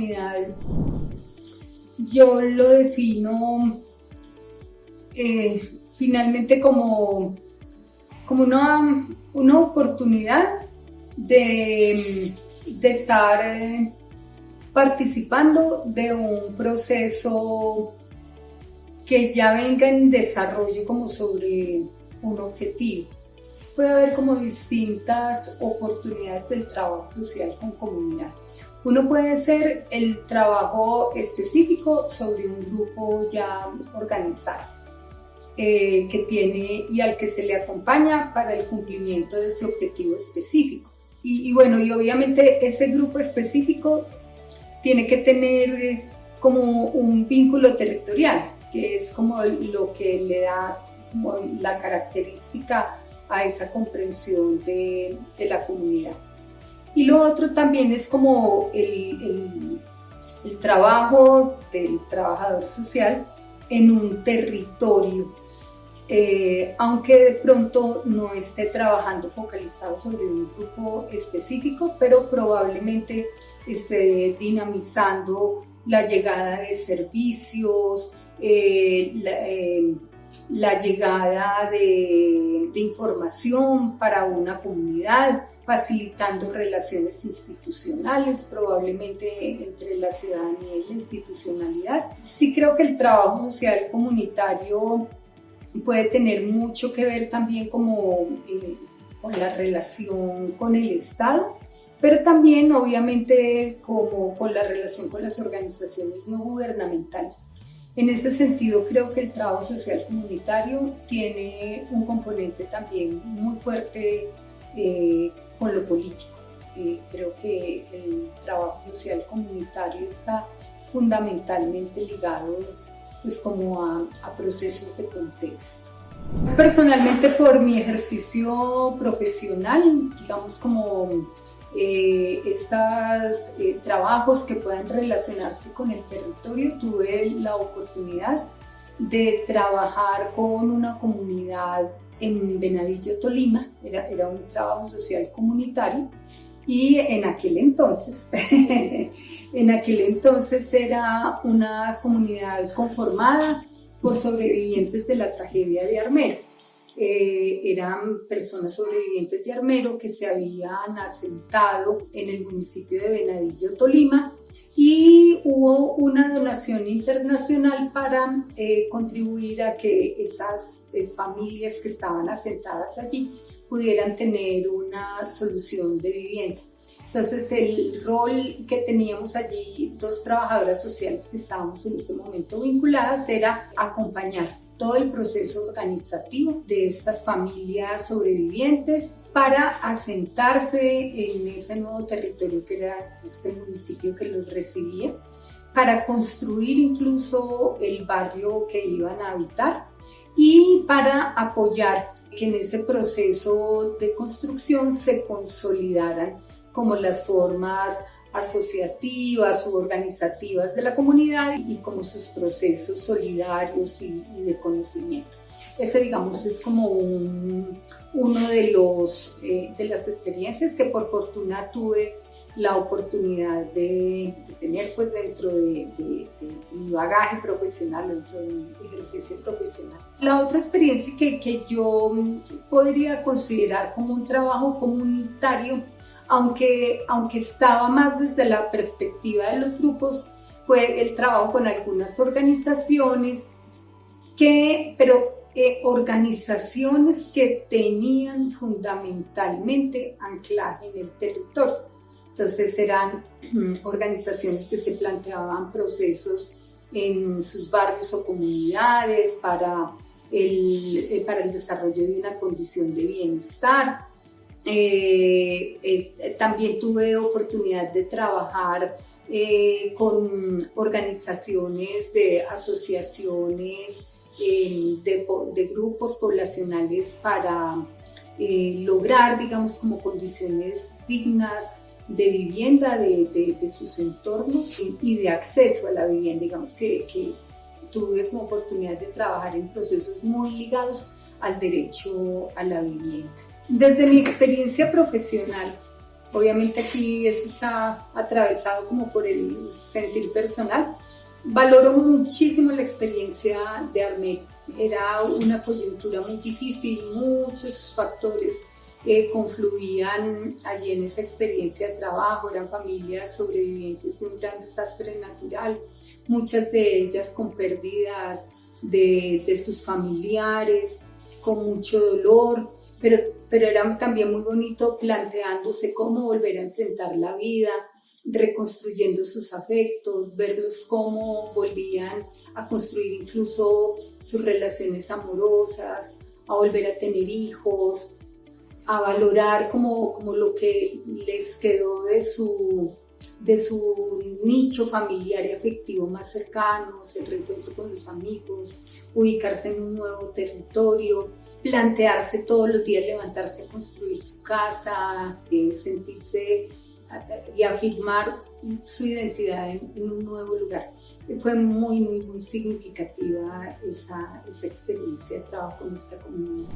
comunidad yo lo defino finalmente como una oportunidad de estar participando de un proceso que ya venga en desarrollo como sobre un objetivo. Puede haber como distintas oportunidades del trabajo social con comunidad. Uno puede ser el trabajo específico sobre un grupo ya organizado que tiene y al que se le acompaña para el cumplimiento de ese objetivo específico. Y obviamente ese grupo específico tiene que tener como un vínculo territorial, que es como lo que le da como la característica a esa comprensión de la comunidad. Y lo otro también es como el trabajo del trabajador social en un territorio, aunque de pronto no esté trabajando focalizado sobre un grupo específico, pero probablemente esté dinamizando la llegada de servicios, la llegada de información para una comunidad, facilitando relaciones institucionales, probablemente entre la ciudadanía y la institucionalidad. Sí creo que el trabajo social comunitario puede tener mucho que ver también como con la relación con el Estado, pero también obviamente como con la relación con las organizaciones no gubernamentales. En ese sentido creo que el trabajo social comunitario tiene un componente también muy fuerte con lo político. Creo que el trabajo social comunitario está fundamentalmente ligado pues como a procesos de contexto. Personalmente por mi ejercicio profesional, digamos como estos trabajos que puedan relacionarse con el territorio, tuve la oportunidad de trabajar con una comunidad en Venadillo, Tolima. Era un trabajo social comunitario y en aquel entonces era una comunidad conformada por sobrevivientes de la tragedia de Armero. Eran personas sobrevivientes de Armero que se habían asentado en el municipio de Venadillo, Tolima, y hubo una donación internacional para contribuir a que esas familias que estaban asentadas allí pudieran tener una solución de vivienda. Entonces el rol que teníamos allí, dos trabajadoras sociales que estábamos en ese momento vinculadas, era acompañar todo el proceso organizativo de estas familias sobrevivientes para asentarse en ese nuevo territorio que era este municipio que los recibía, para construir incluso el barrio que iban a habitar y para apoyar que en ese proceso de construcción se consolidaran como las formas asociativas u organizativas de la comunidad y como sus procesos solidarios y de conocimiento. Ese, digamos, es como uno de las experiencias que por fortuna tuve la oportunidad de tener pues dentro de mi bagaje profesional, dentro de mi ejercicio profesional. La otra experiencia que yo podría considerar como un trabajo comunitario, aunque estaba más desde la perspectiva de los grupos, fue el trabajo con algunas organizaciones organizaciones que tenían fundamentalmente anclaje en el territorio. Entonces eran organizaciones que se planteaban procesos en sus barrios o comunidades para el desarrollo de una condición de bienestar. También tuve oportunidad de trabajar con organizaciones de asociaciones, de grupos poblacionales para lograr, digamos, como condiciones dignas de vivienda de sus entornos y de acceso a la vivienda. Digamos que tuve como oportunidad de trabajar en procesos muy ligados al derecho a la vivienda. Desde mi experiencia profesional, obviamente aquí eso está atravesado como por el sentir personal. Valoro muchísimo la experiencia de Armero. Era una coyuntura muy difícil, muchos factores confluían allí en esa experiencia de trabajo. Eran familias sobrevivientes de un gran desastre natural, muchas de ellas con pérdidas de sus familiares, con mucho dolor, pero era también muy bonito planteándose cómo volver a enfrentar la vida, reconstruyendo sus afectos, verlos cómo volvían a construir incluso sus relaciones amorosas, a volver a tener hijos, a valorar como lo que les quedó de su nicho familiar y afectivo más cercano, el reencuentro con los amigos, ubicarse en un nuevo territorio, plantearse todos los días, levantarse a construir su casa, sentirse y afirmar su identidad en un nuevo lugar. Fue muy, muy, muy significativa esa experiencia de trabajo con esta comunidad.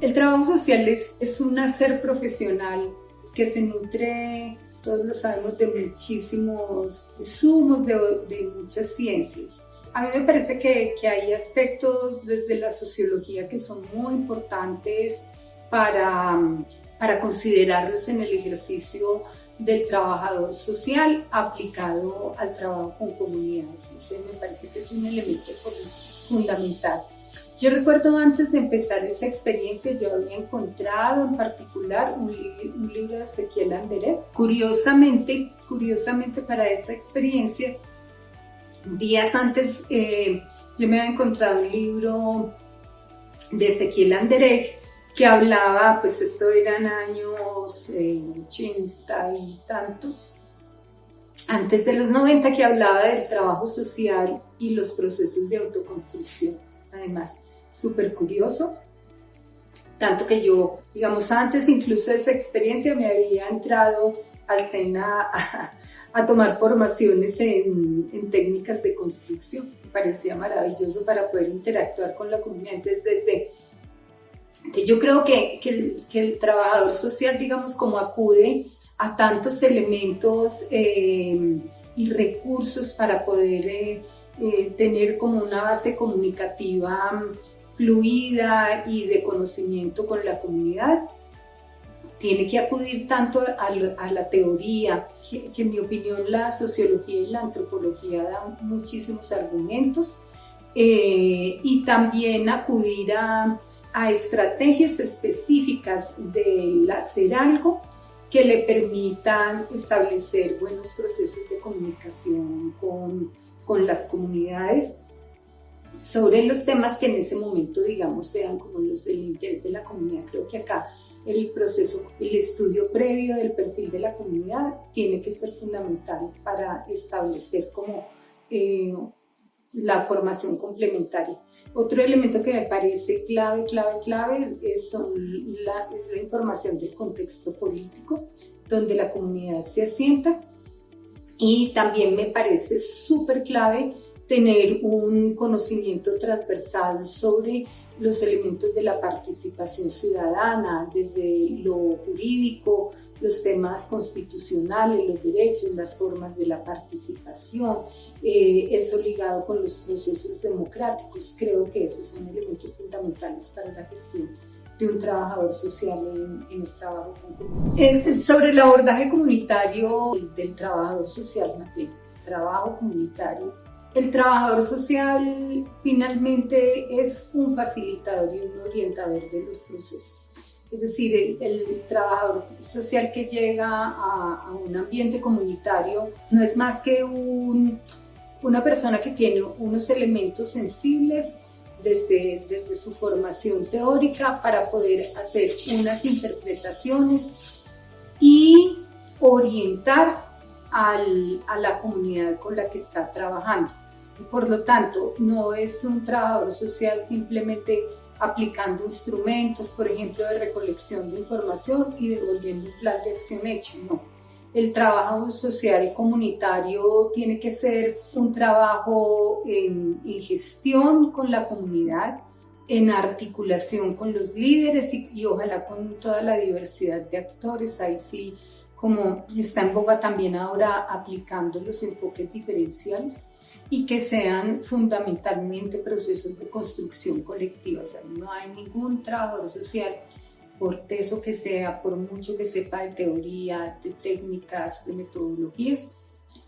El trabajo social es un hacer profesional que se nutre, todos lo sabemos, de muchísimos insumos, de muchas ciencias. A mí me parece que hay aspectos desde la sociología que son muy importantes para considerarlos en el ejercicio del trabajador social aplicado al trabajo con comunidades. Ese me parece que es un elemento fundamental. Yo recuerdo antes de empezar esa experiencia, yo había encontrado en particular un libro de Ezequiel Anderegg. Curiosamente para esa experiencia, días antes yo me había encontrado un libro de Ezequiel Anderegg que hablaba, pues esto eran años 80 y tantos, antes de los 90, que hablaba del trabajo social y los procesos de autoconstrucción. Además, súper curioso, tanto que yo, digamos, antes incluso de esa experiencia me había entrado al SENA a tomar formaciones en técnicas de construcción. Me parecía maravilloso para poder interactuar con la comunidad. Entonces, que yo creo que el trabajador social, digamos, como acude a tantos elementos y recursos para poder tener como una base comunicativa fluida y de conocimiento con la comunidad, tiene que acudir tanto a la teoría, que en mi opinión la sociología y la antropología dan muchísimos argumentos, y también acudir a estrategias específicas del hacer algo que le permitan establecer buenos procesos de comunicación con las comunidades sobre los temas que en ese momento, digamos, sean como los del interés de la comunidad. Creo que acá el estudio previo del perfil de la comunidad tiene que ser fundamental para establecer como la formación complementaria. Otro elemento que me parece clave es la información del contexto político donde la comunidad se asienta, y también me parece súper clave tener un conocimiento transversal sobre los elementos de la participación ciudadana, desde lo jurídico, los temas constitucionales, los derechos, las formas de la participación, eso ligado con los procesos democráticos. Creo que esos son elementos fundamentales para la gestión de un trabajador social en el trabajo con comunidad. Sobre el abordaje comunitario del trabajador social, trabajo comunitario, el trabajador social finalmente es un facilitador y un orientador de los procesos. Es decir, el trabajador social que llega a un ambiente comunitario no es más que una persona que tiene unos elementos sensibles desde su formación teórica para poder hacer unas interpretaciones y orientar a la comunidad con la que está trabajando. Por lo tanto, no es un trabajador social simplemente aplicando instrumentos, por ejemplo, de recolección de información y devolviendo un plan de acción hecho, no. El trabajo social comunitario tiene que ser un trabajo en gestión con la comunidad, en articulación con los líderes y ojalá con toda la diversidad de actores. Ahí sí como está en boga también ahora aplicando los enfoques diferenciales y que sean fundamentalmente procesos de construcción colectiva. O sea, no hay ningún trabajador social, por teso que sea, por mucho que sepa de teoría, de técnicas, de metodologías,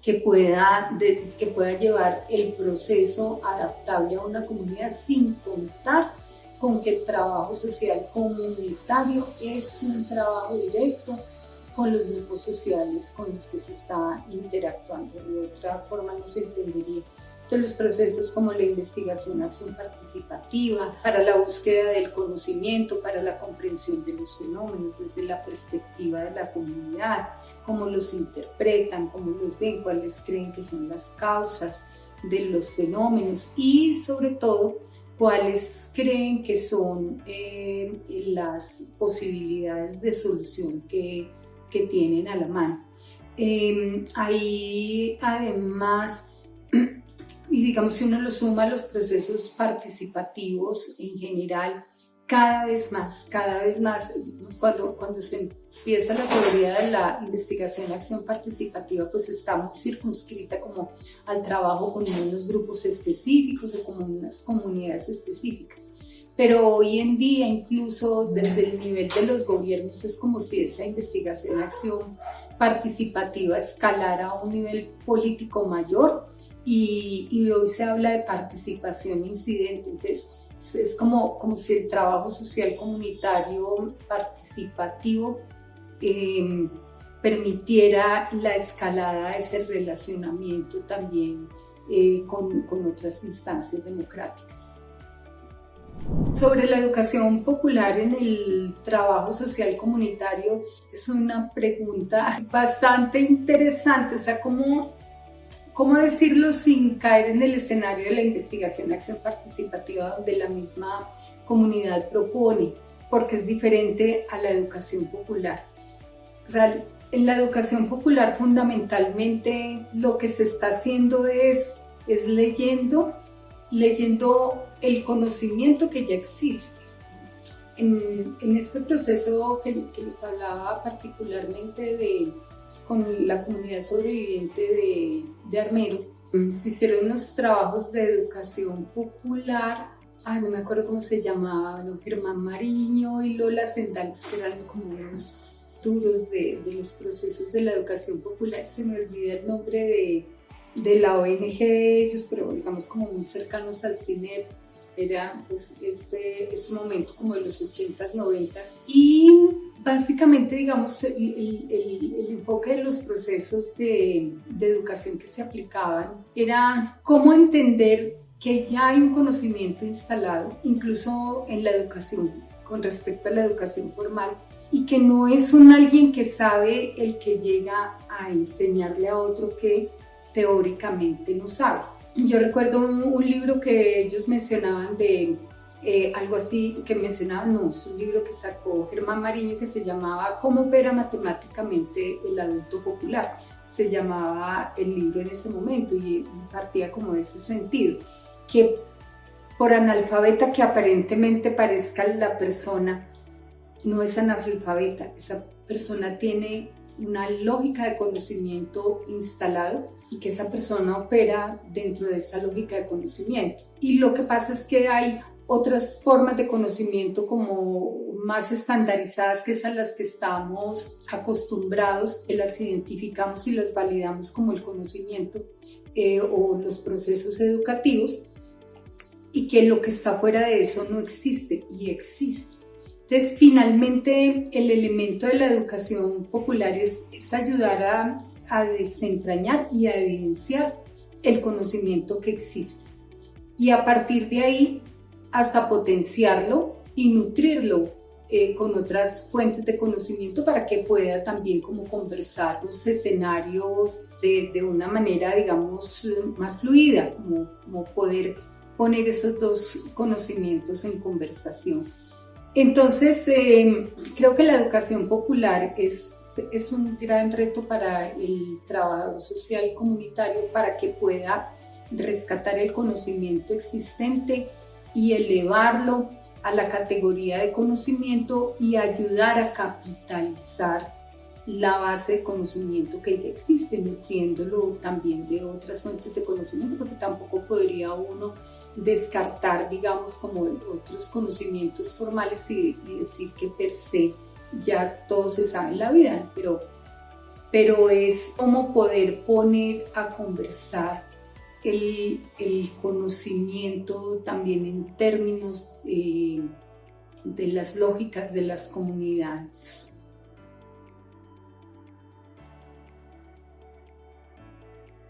que pueda llevar el proceso adaptable a una comunidad sin contar con que el trabajo social comunitario es un trabajo directo con los grupos sociales con los que se está interactuando. De otra forma no se entendería. Entonces, los procesos como la investigación, acción participativa, para la búsqueda del conocimiento, para la comprensión de los fenómenos desde la perspectiva de la comunidad, cómo los interpretan, cómo los ven, cuáles creen que son las causas de los fenómenos y sobre todo cuáles creen que son las posibilidades de solución que tienen a la mano. Ahí además, y digamos, si uno lo suma a los procesos participativos en general, cada vez más, cuando se empieza la teoría de la investigación, acción participativa, pues está muy circunscrita como al trabajo con unos grupos específicos o con unas comunidades específicas. Pero hoy en día, incluso desde el nivel de los gobiernos, es como si esa investigación, acción participativa escalara a un nivel político mayor y hoy se habla de participación incidente. Entonces, es como si el trabajo social comunitario participativo permitiera la escalada de ese relacionamiento también con otras instancias democráticas. Sobre la educación popular en el trabajo social comunitario, es una pregunta bastante interesante, o sea, ¿cómo decirlo sin caer en el escenario de la investigación, acción participativa donde la misma comunidad propone, porque es diferente a la educación popular? O sea, en la educación popular fundamentalmente lo que se está haciendo es leyendo el conocimiento que ya existe. En este proceso que les hablaba particularmente con la comunidad sobreviviente de Armero, se hicieron unos trabajos de educación popular, no me acuerdo cómo se llamaban, Germán Mariño y Lola Sendales, que eran como unos duros de los procesos de la educación popular. Se me olvida el nombre de la ONG de ellos, pero digamos como muy cercanos al CINEP. Era pues este momento como de los 80s, 90s, y básicamente digamos el enfoque de los procesos de educación que se aplicaban era cómo entender que ya hay un conocimiento instalado, incluso en la educación, con respecto a la educación formal, y que no es un alguien que sabe el que llega a enseñarle a otro que teóricamente no sabe. Yo recuerdo un libro que ellos mencionaban algo así, es un libro que sacó Germán Mariño que se llamaba ¿Cómo opera matemáticamente el adulto popular? Se llamaba el libro en ese momento y partía como de ese sentido, que por analfabeta que aparentemente parezca la persona, no es analfabeta, esa persona tiene una lógica de conocimiento instalado y que esa persona opera dentro de esa lógica de conocimiento. Y lo que pasa es que hay otras formas de conocimiento como más estandarizadas, que es a las que estamos acostumbrados, que las identificamos y las validamos como el conocimiento o los procesos educativos, y que lo que está fuera de eso no existe y existe. Entonces, finalmente, el elemento de la educación popular es ayudar a desentrañar y a evidenciar el conocimiento que existe. Y a partir de ahí, hasta potenciarlo y nutrirlo con otras fuentes de conocimiento para que pueda también como conversar los escenarios de una manera, digamos, más fluida, como poder poner esos dos conocimientos en conversación. Entonces, creo que la educación popular es un gran reto para el trabajador social y comunitario para que pueda rescatar el conocimiento existente y elevarlo a la categoría de conocimiento y ayudar a capitalizar la base de conocimiento que ya existe, nutriéndolo también de otras fuentes de conocimiento, porque tampoco podría uno descartar, digamos, como otros conocimientos formales y decir que per se ya todo se sabe en la vida, pero es como poder poner a conversar el conocimiento también en términos de las lógicas de las comunidades.